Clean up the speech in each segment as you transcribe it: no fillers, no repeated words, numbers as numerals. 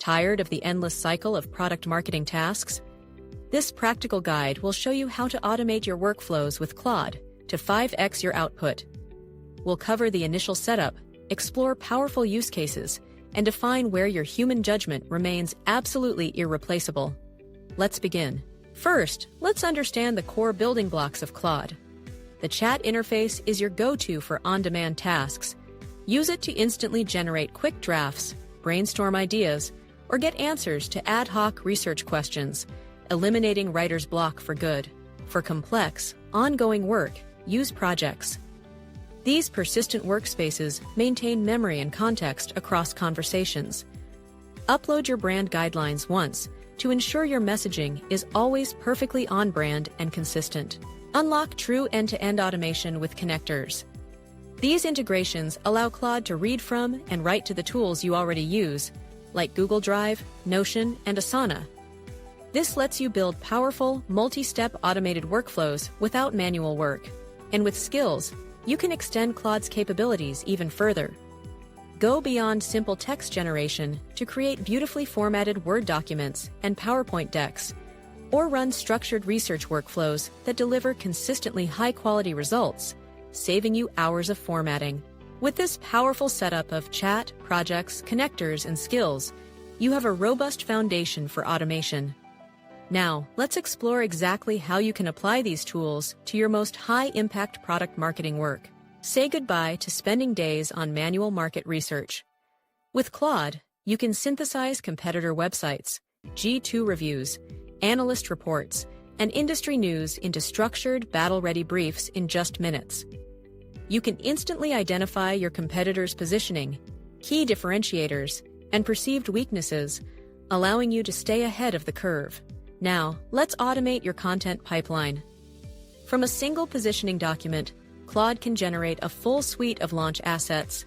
Tired of the endless cycle of product marketing tasks? This practical guide will show you how to automate your workflows with Claude to 5x your output. We'll cover the initial setup, explore powerful use cases, and define where your human judgment remains absolutely irreplaceable. Let's begin. First, let's understand the core building blocks of Claude. The chat interface is your go-to for on-demand tasks. Use it to instantly generate quick drafts, brainstorm ideas, or get answers to ad hoc research questions, eliminating writer's block for good. For complex, ongoing work, use projects. These persistent workspaces maintain memory and context across conversations. Upload your brand guidelines once to ensure your messaging is always perfectly on brand and consistent. Unlock true end-to-end automation with connectors. These integrations allow Claude to read from and write to the tools you already use, like Google Drive, Notion, and Asana. This lets you build powerful, multi-step automated workflows without manual work. And with skills, you can extend Claude's capabilities even further. Go beyond simple text generation to create beautifully formatted Word documents and PowerPoint decks, or run structured research workflows that deliver consistently high-quality results, saving you hours of formatting. With this powerful setup of chat, projects, connectors, and skills, you have a robust foundation for automation. Now, let's explore exactly how you can apply these tools to your most high-impact product marketing work. Say goodbye to spending days on manual market research. With Claude, you can synthesize competitor websites, G2 reviews, analyst reports, and industry news into structured, battle-ready briefs in just minutes. You can instantly identify your competitors' positioning, key differentiators, and perceived weaknesses, allowing you to stay ahead of the curve. Now, let's automate your content pipeline. From a single positioning document, Claude can generate a full suite of launch assets.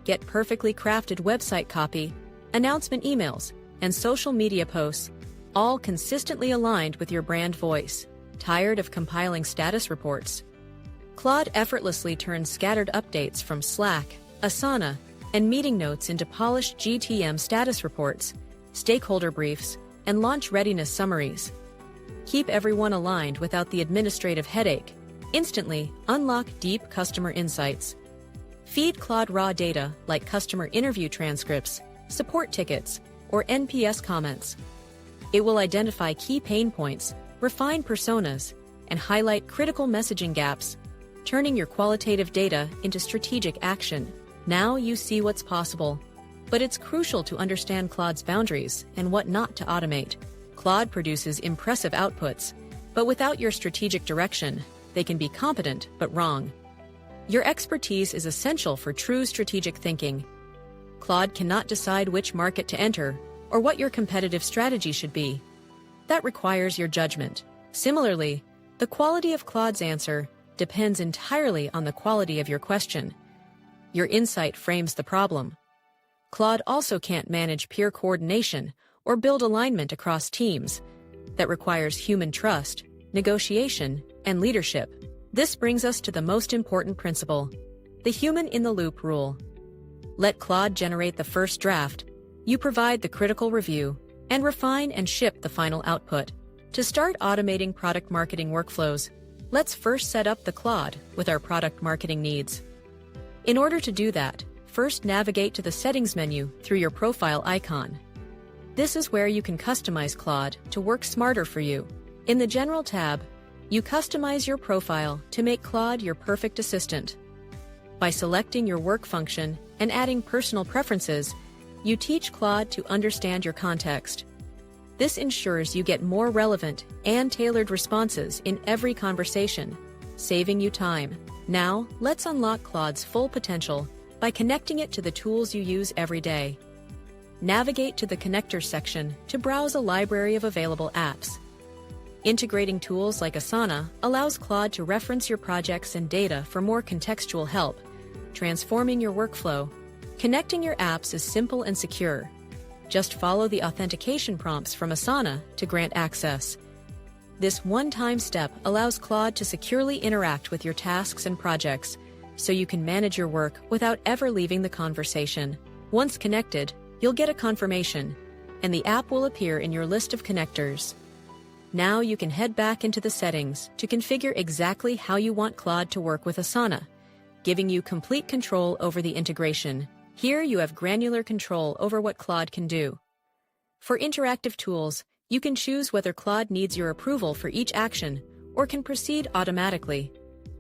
Get perfectly crafted website copy, announcement emails, and social media posts, all consistently aligned with your brand voice. Tired of compiling status reports? Claude effortlessly turns scattered updates from Slack, Asana, and meeting notes into polished GTM status reports, stakeholder briefs, and launch readiness summaries. Keep everyone aligned without the administrative headache. Instantly unlock deep customer insights. Feed Claude raw data like customer interview transcripts, support tickets, or NPS comments. It will identify key pain points, refine personas, and highlight critical messaging gaps, turning your qualitative data into strategic action. Now you see what's possible. But it's crucial to understand Claude's boundaries and what not to automate. Claude produces impressive outputs, but without your strategic direction, they can be competent but wrong. Your expertise is essential for true strategic thinking. Claude cannot decide which market to enter or what your competitive strategy should be. That requires your judgment. Similarly, the quality of Claude's answer depends entirely on the quality of your question. Your insight frames the problem. Claude also can't manage peer coordination or build alignment across teams. That requires human trust, negotiation, and leadership. This brings us to the most important principle, the human-in-the-loop rule. Let Claude generate the first draft. You provide the critical review, and refine and ship the final output. To start automating product marketing workflows, let's first set up the Claude with our product marketing needs. In order to do that, first navigate to the Settings menu through your profile icon. This is where you can customize Claude to work smarter for you. In the General tab, you customize your profile to make Claude your perfect assistant. By selecting your work function and adding personal preferences, you teach Claude to understand your context. This ensures you get more relevant and tailored responses in every conversation, saving you time. Now, let's unlock Claude's full potential by connecting it to the tools you use every day. Navigate to the Connectors section to browse a library of available apps. Integrating tools like Asana allows Claude to reference your projects and data for more contextual help, transforming your workflow. Connecting your apps is simple and secure. Just follow the authentication prompts from Asana to grant access. This one-time step allows Claude to securely interact with your tasks and projects, so you can manage your work without ever leaving the conversation. Once connected, you'll get a confirmation, and the app will appear in your list of connectors. Now you can head back into the settings to configure exactly how you want Claude to work with Asana, giving you complete control over the integration. Here you have granular control over what Claude can do. For interactive tools, you can choose whether Claude needs your approval for each action or can proceed automatically.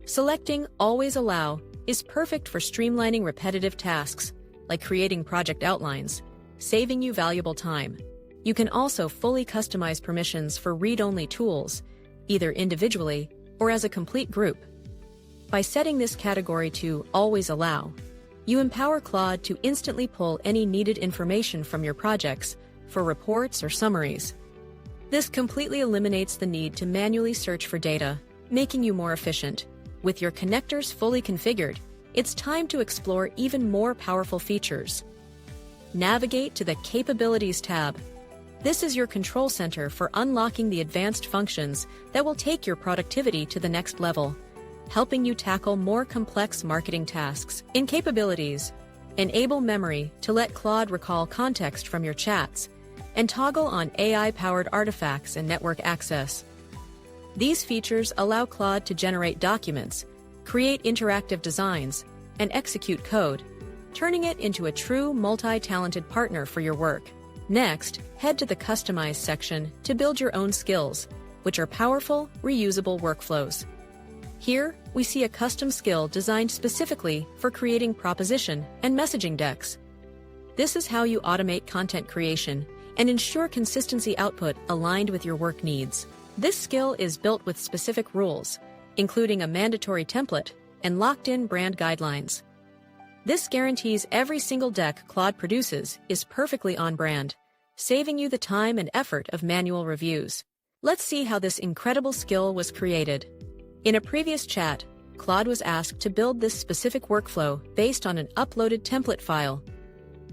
Selecting Always Allow is perfect for streamlining repetitive tasks, like creating project outlines, saving you valuable time. You can also fully customize permissions for read-only tools, either individually or as a complete group. By setting this category to Always Allow, you empower Claude to instantly pull any needed information from your projects for reports or summaries. This completely eliminates the need to manually search for data, making you more efficient. With your connectors fully configured, it's time to explore even more powerful features. Navigate to the Capabilities tab. This is your control center for unlocking the advanced functions that will take your productivity to the next level, helping you tackle more complex marketing tasks. In Capabilities, enable memory to let Claude recall context from your chats, and toggle on AI-powered artifacts and network access. These features allow Claude to generate documents, create interactive designs, and execute code, turning it into a true multi-talented partner for your work. Next, head to the Customize section to build your own skills, which are powerful, reusable workflows. Here, we see a custom skill designed specifically for creating proposition and messaging decks. This is how you automate content creation and ensure consistency output aligned with your work needs. This skill is built with specific rules, including a mandatory template and locked-in brand guidelines. This guarantees every single deck Claude produces is perfectly on brand, saving you the time and effort of manual reviews. Let's see how this incredible skill was created. In a previous chat, Claude was asked to build this specific workflow based on an uploaded template file.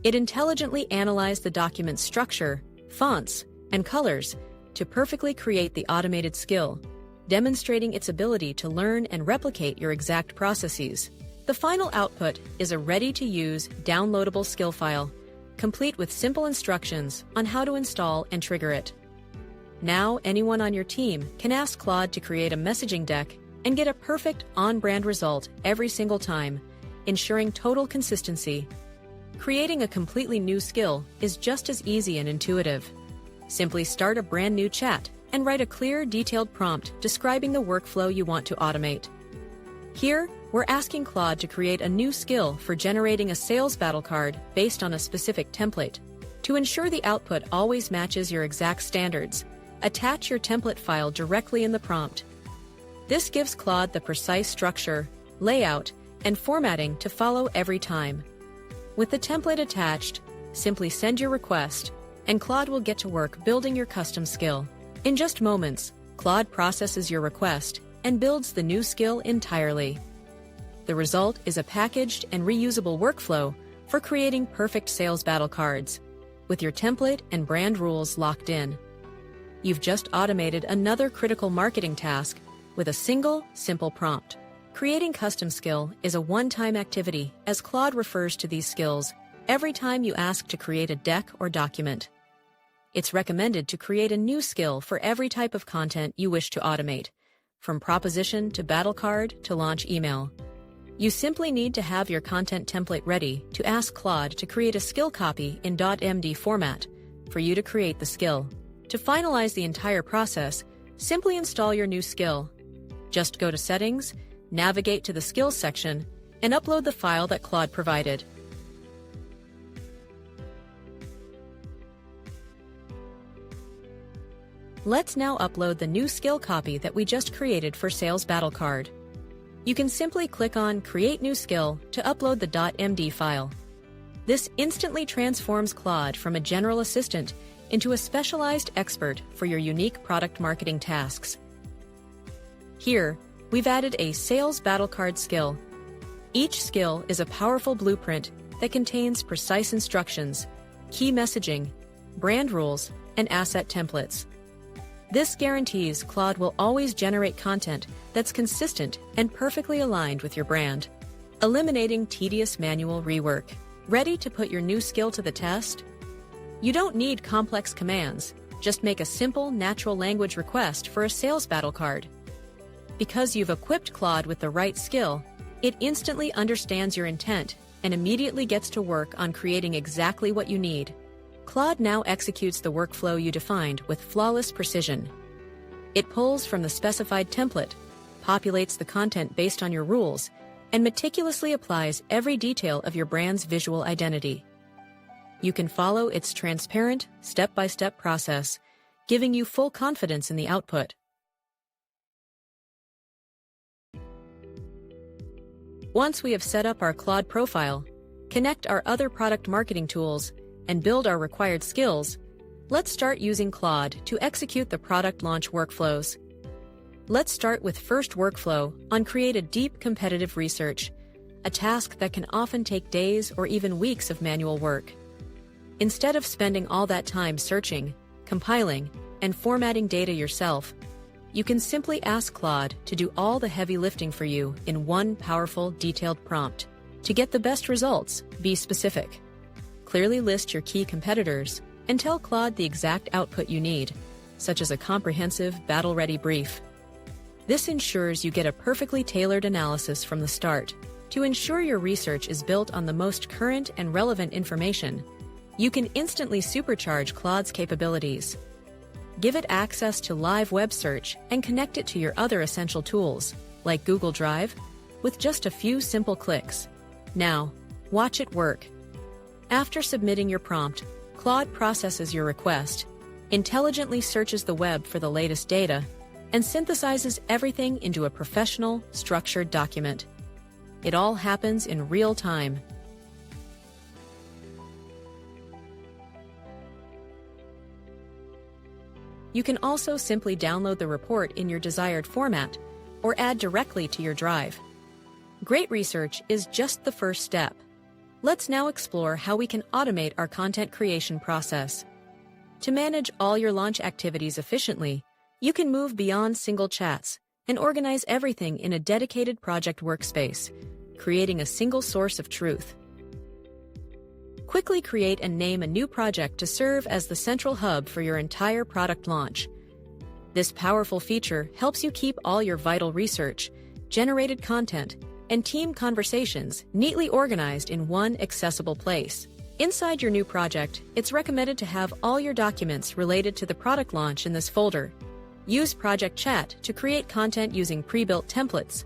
It intelligently analyzed the document's structure, fonts, and colors to perfectly create the automated skill, demonstrating its ability to learn and replicate your exact processes. The final output is a ready-to-use, downloadable skill file, complete with simple instructions on how to install and trigger it. Now, anyone on your team can ask Claude to create a messaging deck and get a perfect, on-brand result every single time, ensuring total consistency. Creating a completely new skill is just as easy and intuitive. Simply start a brand new chat and write a clear, detailed prompt describing the workflow you want to automate. Here, we're asking Claude to create a new skill for generating a sales battle card based on a specific template. To ensure the output always matches your exact standards, attach your template file directly in the prompt. This gives Claude the precise structure, layout, and formatting to follow every time. With the template attached, simply send your request, and Claude will get to work building your custom skill. In just moments, Claude processes your request and builds the new skill entirely. The result is a packaged and reusable workflow for creating perfect sales battle cards, with your template and brand rules locked in. You've just automated another critical marketing task with a single, simple prompt. Creating custom skill is a one-time activity, as Claude refers to these skills every time you ask to create a deck or document. It's recommended to create a new skill for every type of content you wish to automate, from proposition to battle card to launch email. You simply need to have your content template ready to ask Claude to create a skill copy in .md format for you to create the skill. To finalize the entire process, simply install your new skill. Just go to Settings, navigate to the Skills section, and upload the file that Claude provided. Let's now upload the new skill copy that we just created for Sales Battle Card. You can simply click on Create New Skill to upload the .md file. This instantly transforms Claude from a general assistant into a specialized expert for your unique product marketing tasks. Here, we've added a Sales Battle Card skill. Each skill is a powerful blueprint that contains precise instructions, key messaging, brand rules, and asset templates. This guarantees Claude will always generate content that's consistent and perfectly aligned with your brand, eliminating tedious manual rework. Ready to put your new skill to the test? You don't need complex commands, just make a simple natural language request for a sales battle card. Because you've equipped Claude with the right skill, it instantly understands your intent and immediately gets to work on creating exactly what you need. Claude now executes the workflow you defined with flawless precision. It pulls from the specified template, populates the content based on your rules, and meticulously applies every detail of your brand's visual identity. You can follow its transparent, step-by-step process, giving you full confidence in the output. Once we have set up our Claude profile, connect our other product marketing tools, and build our required skills, let's start using Claude to execute the product launch workflows. Let's start with first workflow on create a deep competitive research, a task that can often take days or even weeks of manual work. Instead of spending all that time searching, compiling, and formatting data yourself, you can simply ask Claude to do all the heavy lifting for you in one powerful, detailed prompt. To get the best results, be specific. Clearly list your key competitors and tell Claude the exact output you need, such as a comprehensive, battle-ready brief. This ensures you get a perfectly tailored analysis from the start. To ensure your research is built on the most current and relevant information, you can instantly supercharge Claude's capabilities. Give it access to live web search and connect it to your other essential tools, like Google Drive, with just a few simple clicks. Now, watch it work. After submitting your prompt, Claude processes your request, intelligently searches the web for the latest data, and synthesizes everything into a professional, structured document. It all happens in real time. You can also simply download the report in your desired format or add directly to your drive. Great research is just the first step. Let's now explore how we can automate our content creation process. To manage all your launch activities efficiently, you can move beyond single chats and organize everything in a dedicated project workspace, creating a single source of truth. Quickly create and name a new project to serve as the central hub for your entire product launch. This powerful feature helps you keep all your vital research, generated content, and team conversations neatly organized in one accessible place. Inside your new project, it's recommended to have all your documents related to the product launch in this folder. Use Project Chat to create content using pre-built templates,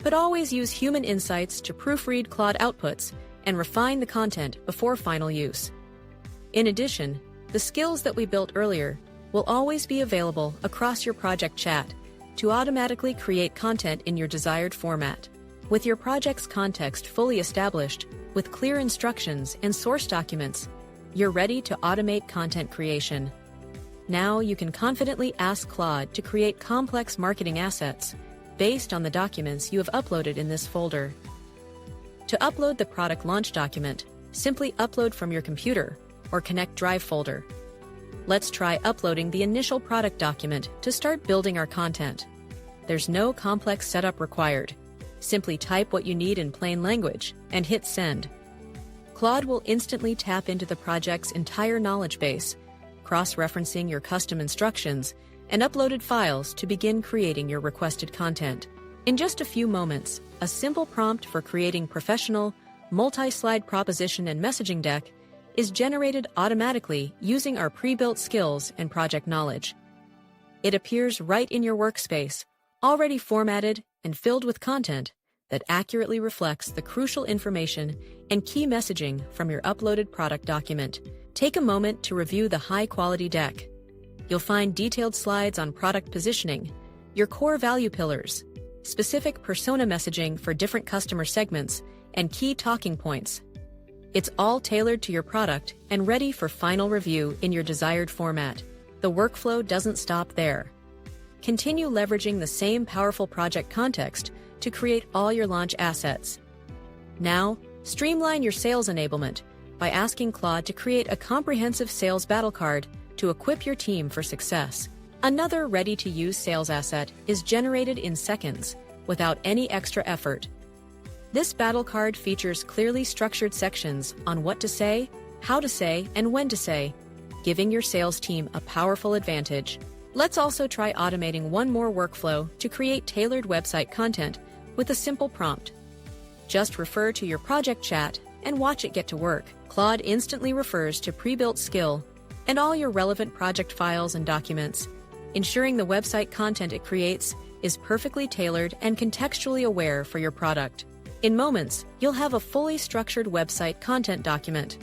but always use human insights to proofread Claude outputs and refine the content before final use. In addition, the skills that we built earlier will always be available across your project chat to automatically create content in your desired format. With your project's context fully established, with clear instructions and source documents, you're ready to automate content creation. Now you can confidently ask Claude to create complex marketing assets based on the documents you have uploaded in this folder. To upload the product launch document, simply upload from your computer or connect Drive folder. Let's try uploading the initial product document to start building our content. There's no complex setup required. Simply type what you need in plain language and hit send. Claude will instantly tap into the project's entire knowledge base, cross-referencing your custom instructions and uploaded files to begin creating your requested content. In just a few moments, a simple prompt for creating professional, multi-slide proposition and messaging deck is generated automatically using our pre-built skills and project knowledge. It appears right in your workspace, already formatted and filled with content that accurately reflects the crucial information and key messaging from your uploaded product document. Take a moment to review the high-quality deck. You'll find detailed slides on product positioning, your core value pillars, specific persona messaging for different customer segments, and key talking points. It's all tailored to your product and ready for final review in your desired format. The workflow doesn't stop there. Continue leveraging the same powerful project context to create all your launch assets. Now, streamline your sales enablement by asking Claude to create a comprehensive sales battle card to equip your team for success. Another ready-to-use sales asset is generated in seconds, without any extra effort. This battle card features clearly structured sections on what to say, how to say, and when to say, giving your sales team a powerful advantage. Let's also try automating one more workflow to create tailored website content with a simple prompt. Just refer to your project chat and watch it get to work. Claude instantly refers to pre-built skill and all your relevant project files and documents, ensuring the website content it creates is perfectly tailored and contextually aware for your product. In moments, you'll have a fully structured website content document.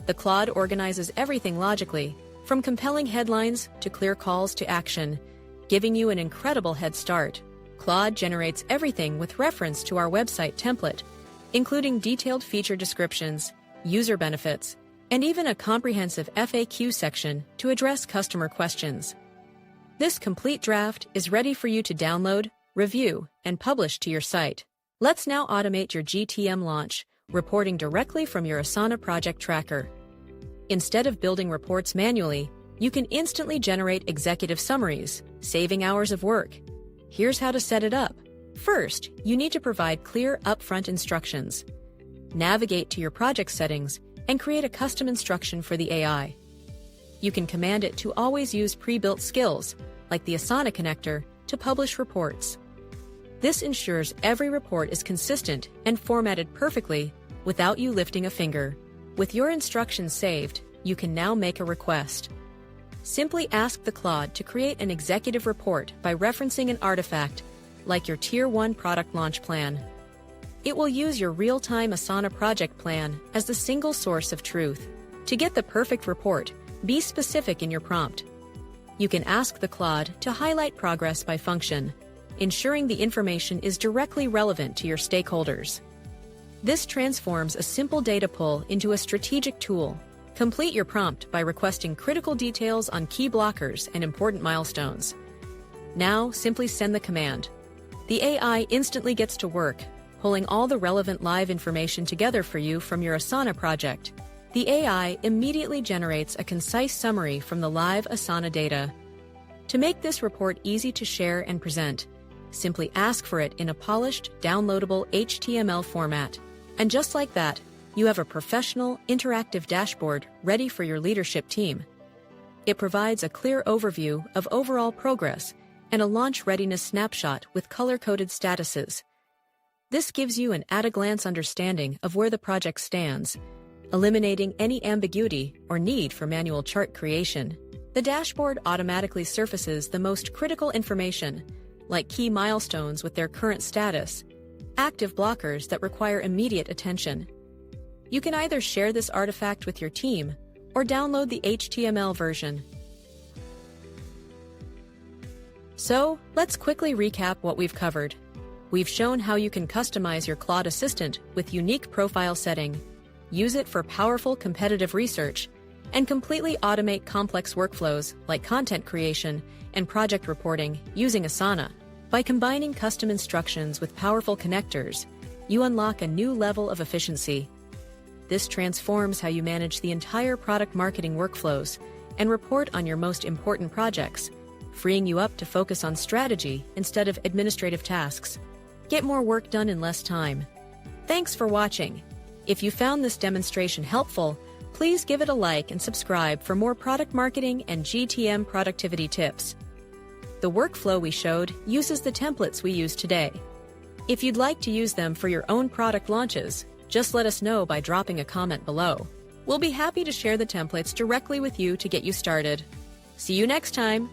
The Claude organizes everything logically, from compelling headlines to clear calls to action, giving you an incredible head start. Claude generates everything with reference to our website template, including detailed feature descriptions, user benefits, and even a comprehensive FAQ section to address customer questions. This complete draft is ready for you to download, review, and publish to your site. Let's now automate your GTM launch, reporting directly from your Asana project tracker. Instead of building reports manually, you can instantly generate executive summaries, saving hours of work. Here's how to set it up. First, you need to provide clear upfront instructions. Navigate to your project settings and create a custom instruction for the AI. You can command it to always use pre-built skills, like the Asana connector, to publish reports. This ensures every report is consistent and formatted perfectly without you lifting a finger. With your instructions saved, you can now make a request. Simply ask the Claude to create an executive report by referencing an artifact, like your Tier 1 product launch plan. It will use your real-time Asana project plan as the single source of truth. To get the perfect report, be specific in your prompt. You can ask the Claude to highlight progress by function, ensuring the information is directly relevant to your stakeholders. This transforms a simple data pull into a strategic tool. Complete your prompt by requesting critical details on key blockers and important milestones. Now, simply send the command. The AI instantly gets to work, pulling all the relevant live information together for you from your Asana project. The AI immediately generates a concise summary from the live Asana data. To make this report easy to share and present, simply ask for it in a polished, downloadable HTML format. And just like that, you have a professional, interactive dashboard ready for your leadership team. It provides a clear overview of overall progress and a launch readiness snapshot with color-coded statuses. This gives you an at-a-glance understanding of where the project stands, eliminating any ambiguity or need for manual chart creation. The dashboard automatically surfaces the most critical information, like key milestones with their current status, active blockers that require immediate attention. You can either share this artifact with your team or download the HTML version. So, let's quickly recap what we've covered. We've shown how you can customize your Claude Assistant with unique profile setting, use it for powerful competitive research, and completely automate complex workflows like content creation and project reporting using Asana. By combining custom instructions with powerful connectors, you unlock a new level of efficiency. This transforms how you manage the entire product marketing workflows and report on your most important projects, freeing you up to focus on strategy instead of administrative tasks. Get more work done in less time. Thanks for watching. If you found this demonstration helpful, please give it a like and subscribe for more product marketing and GTM productivity tips. The workflow we showed uses the templates we used today. If you'd like to use them for your own product launches, just let us know by dropping a comment below. We'll be happy to share the templates directly with you to get you started. See you next time!